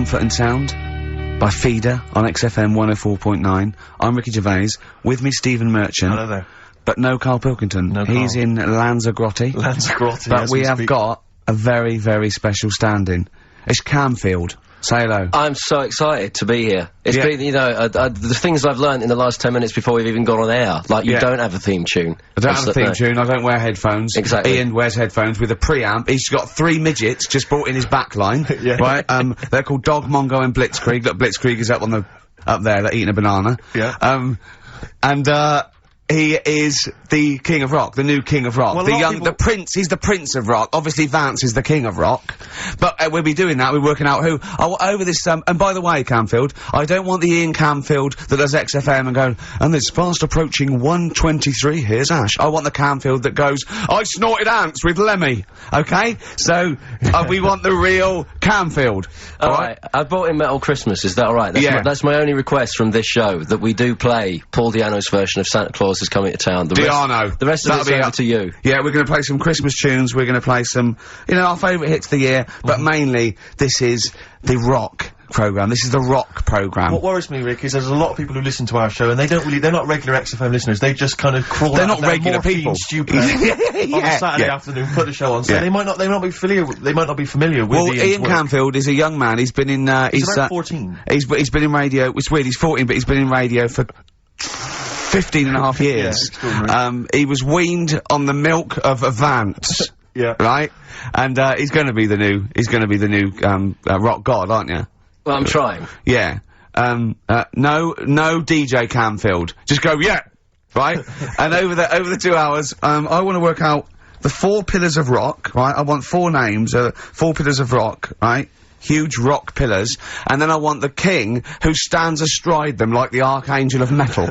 Comfort and Sound by Feeder on XFM 104.9. I'm Ricky Gervais. With me, Stephen Merchant. Hello there. But no Carl Pilkington. No He's Carl. in Lanzarote. Lanzarote, But we have got a very, very special stand-in. It's Camfield. Say hello. I'm so excited to be here. It's Yeah. been, you know, the things I've learned in the last 10 minutes before we've even gone on air. Like, you don't have a theme tune. I don't have a theme tune, I don't wear headphones. Exactly. Ian wears headphones with a preamp. He's got 3 midgets just brought in his backline. Yeah. Right? They're called Dog, Mongo and Blitzkrieg. Look, Blitzkrieg is up there, they're eating a banana. Yeah. He is the King of Rock, the new King of Rock. Well, the Prince, he's the Prince of Rock. Obviously, Vance is the King of Rock. But, we'll be doing that, we're working out who. Over this, and by the way, Camfield, I don't want the Ian Camfield that does XFM and going, and it's fast approaching 1:23, here's Ash. I want the Camfield that goes, I snorted ants with Lemmy. Okay? So, we want the real Camfield. Alright, I brought in Metal Christmas, is that alright? That's my only request from this show, that we do play Paul Di'Anno's version of Santa Claus is Coming to Town. The rest of it's over to you. Yeah, we're gonna play some Christmas tunes, we're gonna play some, you know, our favourite hits of the year, but mainly, this is the rock programme. This is the rock programme. What worries me, Rick, is there's a lot of people who listen to our show, and they're not regular XFM listeners, they just kind of crawl They're out not of their regular people. stupid on a Saturday afternoon, put the show on, so they might not be familiar with Well, Ian Camfield is a young man, he's been in, he's about 14. He's been in radio, it's weird, he's 14, but he's been in radio for 15 and a half years. Yeah, he was weaned on the milk of a Vance. Yeah. Right? And, he's gonna be the new rock god, aren't you? Well, I'm trying. Yeah. No DJ Camfield. Just go, yeah! Right? And over the 2 hours, I wanna work out the 4 pillars of rock, right? I want 4 names, 4 pillars of rock, right? Huge rock pillars, and then I want the king who stands astride them like the archangel of metal.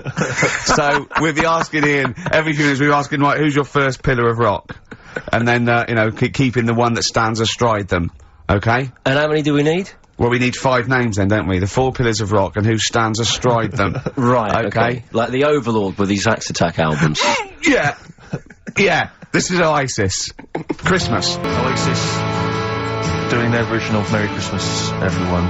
So, we'll be asking Ian, every few minutes we're asking, right, who's your first pillar of rock? And then, you know, keeping the one that stands astride them. Okay? And how many do we need? Well, we need 5 names then, don't we? The 4 pillars of rock and who stands astride them. Right, okay. Like the Overlord with these Axe Attack albums. Yeah. Yeah. This is Oasis. Christmas. Oasis doing their version of Merry Christmas, everyone.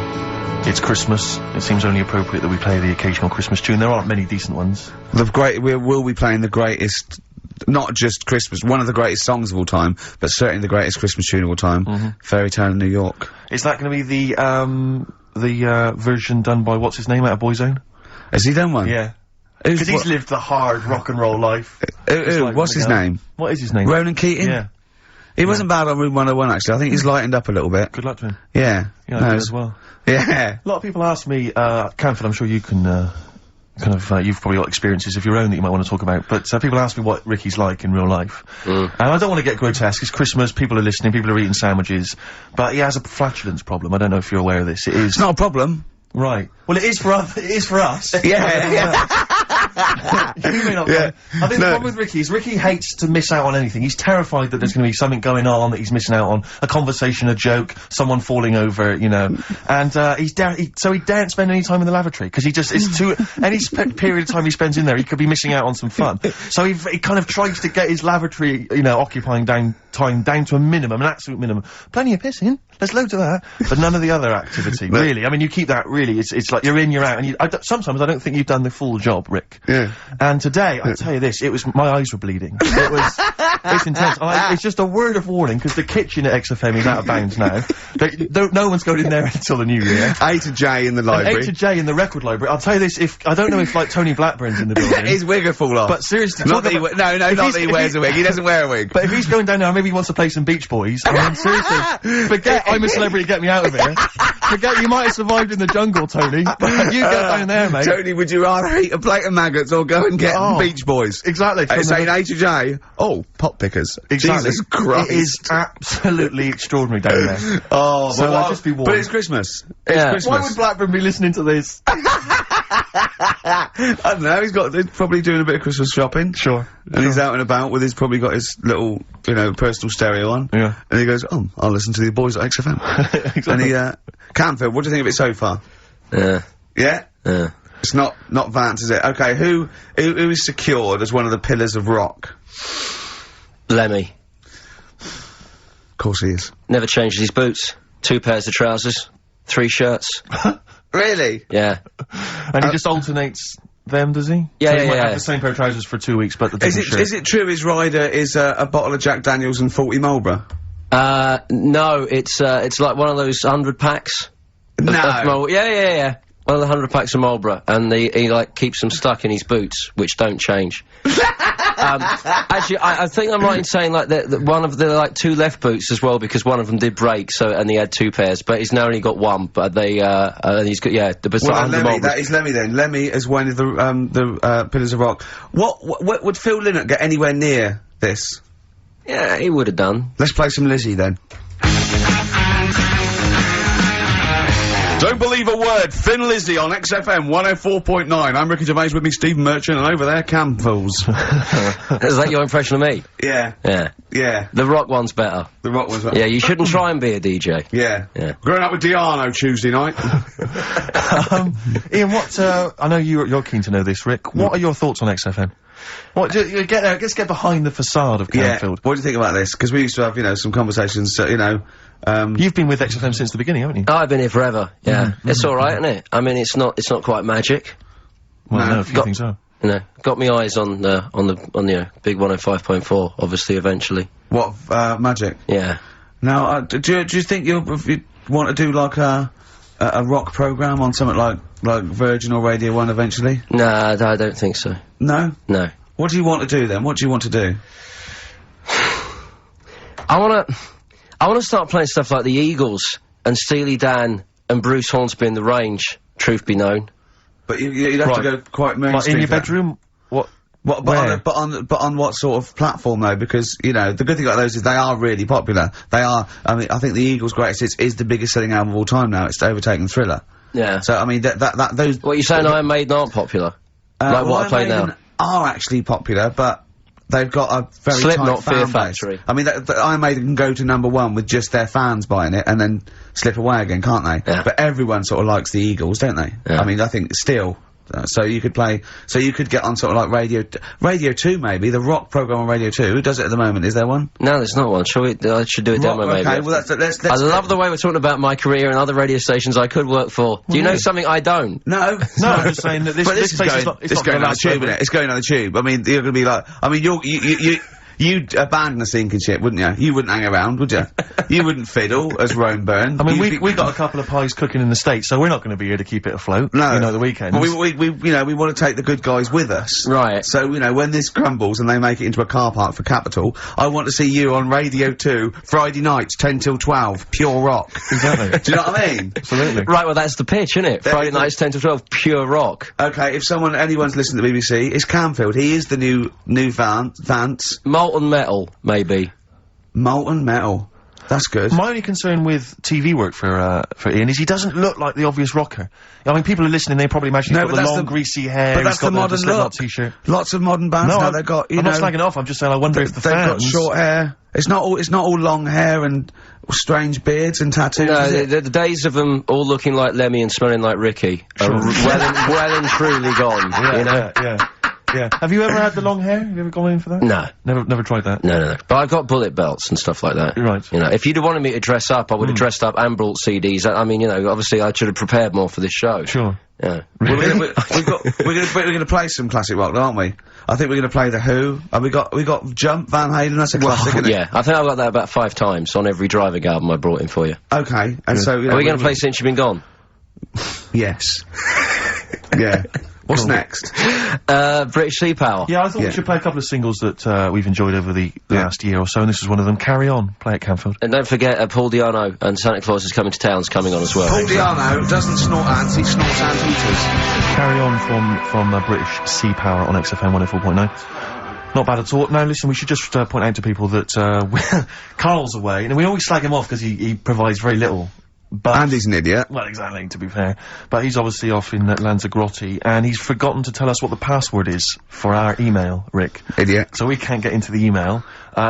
It's Christmas. It seems only appropriate that we play the occasional Christmas tune. There aren't many decent ones. We will be playing the greatest, not just Christmas, one of the greatest songs of all time, but certainly the greatest Christmas tune of all time, Fairy Tale in New York. Is that going to be the version done by, what's his name, out of Boyzone? Has he done one? Yeah. Because he's lived the hard rock and roll life. What's his name? What is his name? Ronan Keating? Yeah. He wasn't bad on Room 101, actually. I think he's lightened up a little bit. Good luck to him. Yeah. Yeah, I do as well. Yeah. A lot of people ask me, Camford, I'm sure you can, you've probably got experiences of your own that you might want to talk about, but people ask me what Ricky's like in real life. And I don't want to get grotesque, it's Christmas, people are listening, people are eating sandwiches, but he has a flatulence problem. I don't know if you're aware of this. It is. It's not a problem. Right. Well, it is for us. Yeah. You may not know. I think the problem with Ricky is Ricky hates to miss out on anything. He's terrified that there's going to be something going on that he's missing out on. A conversation, a joke, someone falling over, you know. And, so he daren't spend any time in the lavatory, because he just, it's too, any period of time he spends in there, he could be missing out on some fun. So he kind of tries to get his lavatory, you know, occupying time down to a minimum, an absolute minimum. Plenty of pissing. There's loads of that. But none of the other activity, really. I mean, you keep that, really, it's like you're in, you're out, and sometimes I don't think you've done the full job, Rick. Yeah. And today, I'll tell you this, my eyes were bleeding. It's intense. It's just a word of warning, because the kitchen at XFM is out of bounds now. No one's going in there until the new year. A to J in the library. A to J in the record library. I'll tell you this, I don't know if, like, Tony Blackburn's in the building. His wig will fall off. But seriously, not that he wears a wig. He doesn't wear a wig. But if he's going down there, maybe he wants to play some Beach Boys. I mean, seriously, forget I'm a celebrity, get me out of here. Forget you might have survived in the jungle, Tony. But you go down there, mate. Tony, would you rather eat a plate of maggots or go and get Beach Boys? Exactly. Saying A to J. Oh, pot pickers. Exactly. Jesus Christ. It is absolutely extraordinary down there. Oh, so well, just be warned. But it's Christmas. It's Christmas. Why would Blackburn be listening to this? I don't know, he's probably doing a bit of Christmas shopping. Sure. And he's out and about with probably got his little, you know, personal stereo on. Yeah. And he goes, oh, I'll listen to the boys at XFM. Exactly. And Camfield, what do you think of it so far? Yeah. Yeah? Yeah. It's not Vance, is it? Okay, who is secured as one of the pillars of rock? Lemmy. Of course he is. Never changes his boots. 2 pairs of trousers. 3 shirts. Really? Yeah. And he just alternates them, does he? Yeah, so yeah, he might yeah. have the same pair of trousers for 2 weeks, but the different shirt. Is it true his rider is a bottle of Jack Daniels and 40 Marlboro? No, it's like one of those 100 packs. No. Yeah. One of the 100 packs of Marlboro, and he like keeps them stuck in his boots, which don't change. Actually, I think I'm right in saying like that one of the like 2 left boots as well, because one of them did break. So and he had 2 pairs, but he's now only got 1. But he's got that is Lemmy then. Lemmy is one of the Pillars of Rock. What would Phil Lynott get anywhere near this? Yeah, he would have done. Let's play some Lizzie then. Don't believe a word. Thin Lizzy on XFM 104.9. I'm Ricky Gervais, with me Stephen Merchant, and over there, Camfools. Is that your impression of me? Yeah. Yeah. Yeah. The rock one's better. The rock one's better. Yeah, you shouldn't try and be a DJ. Yeah. Yeah. Growing up with Diano Tuesday night. Ian, I know you're keen to know this, Rick. What are your thoughts on XFM? Let's get behind the facade of Canfield. What do you think about this? Because we used to have, some conversations, You've been with XFM since the beginning, haven't you? Oh, I've been here forever, yeah. It's alright, isn't it? I mean, it's not quite magic. Well, no, a few things are. Got me eyes on the big 105.4, obviously, eventually. What, magic? Yeah. Now, do you think you want to do, like, a rock programme on something like Virgin or Radio 1 eventually? Nah, I don't think so. No? No. What do you want to do, then? What do you want to do? I want to start playing stuff like the Eagles and Steely Dan and Bruce Hornsby in the Range, truth be known. But you'd have to go quite mainstream. Like in your bedroom? What? But on what sort of platform though? Because the good thing about those is they are really popular. They are. I mean, I think the Eagles' Greatest Hits is the biggest selling album of all time now. It's overtaken Thriller. Yeah. So I mean those. What you saying? Iron Maiden aren't popular? Like what I play now? Are actually popular, but they've got a very Slipknot, tight Fear fan base. Factory. I mean, Iron Maiden can go to #1 with just their fans buying it and then slip away again, can't they? Yeah. But everyone sort of likes the Eagles, don't they? Yeah. I mean, I think still. So you could get on sort of like Radio 2 maybe, the rock programme on Radio 2. Who does it at the moment? Is there one? No, there's not one. I should do a demo maybe. Okay, well let's I love the way we're talking about my career and other radio stations I could work for. Do you know something I don't? No. No, I'm just saying that this place is not going on the tube, isn't it? It's going on the tube. I mean, you're gonna be like, I mean, you'd abandon a sinking ship, wouldn't you? You wouldn't hang around, would you? You wouldn't fiddle, as Rome Byrne. I mean, we got a couple of pies cooking in the States, so we're not going to be here to keep it afloat. No. The weekends. But we want to take the good guys with us. Right. So, when this crumbles and they make it into a car park for Capital, I want to see you on Radio 2, Friday nights, 10 till 12, pure rock. Exactly. Do you know what I mean? Absolutely. Right, well that's the pitch, isn't it? Friday nights 10 to 12, pure rock. Okay, if anyone's listening to the BBC, it's Camfield. He is the new Vance. Molten Metal, maybe. Molten Metal. That's good. My only concern with TV work for Ian is he doesn't look like the obvious rocker. I mean, people are listening, they probably imagine he's got the long, greasy hair, but that's the modern look. T-shirt. Lots of modern bands now, they've got, I'm not slagging it off, I'm just saying I wonder if the fans... They've got short hair. It's not all long hair and strange beards and tattoos. No, the days of them all looking like Lemmy and smelling like Ricky are well and truly gone, Yeah. Have you ever had the long hair? Have you ever gone in for that? No. Never tried that? No. But I've got bullet belts and stuff like that. Right. If you'd have wanted me to dress up, I would have dressed up and brought CDs. I mean, obviously I should have prepared more for this show. Sure. Yeah. We're gonna play some classic rock, aren't we? I think we're gonna play The Who. And we got Jump, Van Halen, that's a classic, isn't it? Yeah, I think I've got that about 5 times on every Driving album I brought in for you. Okay, and so... Are we gonna play Since You've Been Gone? Yes. Yeah. What's next? British Sea Power. Yeah, I thought we should play a couple of singles that we've enjoyed over the last year or so, and this is one of them. Carry On, play at Camfield. And don't forget, Paul Di'Anno and Santa Claus is Coming to Town's coming on as well. Paul Di'Anno doesn't snort ants, he snorts anteaters. Carry On from British Sea Power on XFM 104.9. Not bad at all. Now, listen, we should just point out to people that Carl's away, and we always slag him off because he provides very little. And he's an idiot. Well, exactly, to be fair. But he's obviously off in Lanzagrotte, and he's forgotten to tell us what the password is for our email, Rick. Idiot. So we can't get into the email.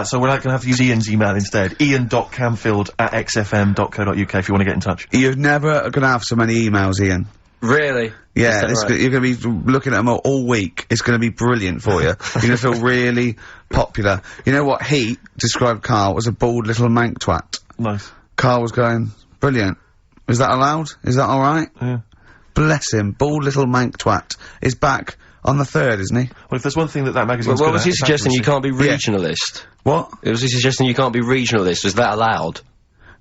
So we're gonna have to use Ian's email instead. ian.camfield@xfm.co.uk if you want to get in touch. You're never gonna have so many emails, Ian. Really? Yeah, you're gonna be looking at them all week. It's gonna be brilliant for you. You're gonna feel really popular. You know what Heat described Carl as a bald little mank twat. Nice. Carl was going... Brilliant. Is that allowed? Is that alright? Yeah. Bless him. Bald little mank twat is back on the 3rd, isn't he? Well, if there's one thing that magazine's Well, good was at, he it's suggesting you accuracy. can't be regionalist? What? Was he suggesting you can't be regionalist? Was that allowed?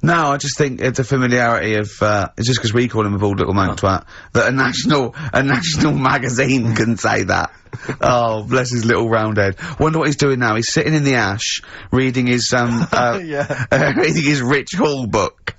No, I just think it's a familiarity of, it's just because we call him a bald little mank twat, that a national magazine can say that. Oh, bless his little round head. Wonder what he's doing now. He's sitting in the ash, reading his, reading his Rich Hall book.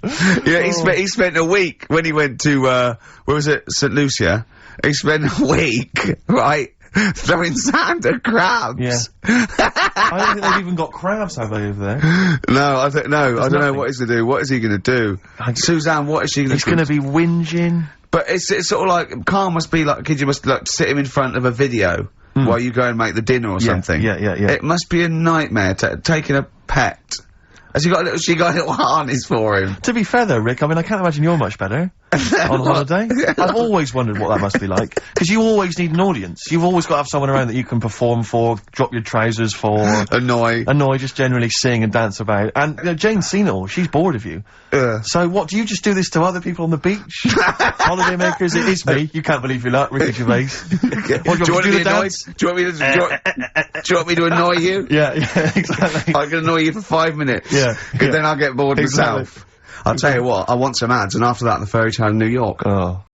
Yeah, he spent a week when he went to, where was it? St. Lucia. He spent a week, right? Throwing sand at crabs. Yeah. I don't think they've even got crabs, have they, over there? No, I don't know nothing. what he's gonna do. What is he gonna do? Suzanne, what is she gonna do? He's gonna be whinging. But it's sort of like, Carl must be like, kid, you must like sit him in front of a video while you go and make the dinner or something. Yeah. It must be a nightmare taking a pet. Has she got a little harness for him? To be fair though, Rick, I mean, I can't imagine you're much better on holiday. I've always wondered what that must be like. Because you always need an audience. You've always got to have someone around that you can perform for, drop your trousers for. Annoy, just generally sing and dance about. And, you know, Jane's seen it all. She's bored of you. So what, do you just do this to other people on the beach? Holiday makers, it is me. You can't believe your luck, Ricky Gervais. What, do you want me to do the dance? Do you want me to annoy you? Yeah, exactly. I can annoy you for 5 minutes. Yeah. Then I'll get bored myself. I'll tell you what, I want some ads, and after that, the fairy tale in New York. Oh.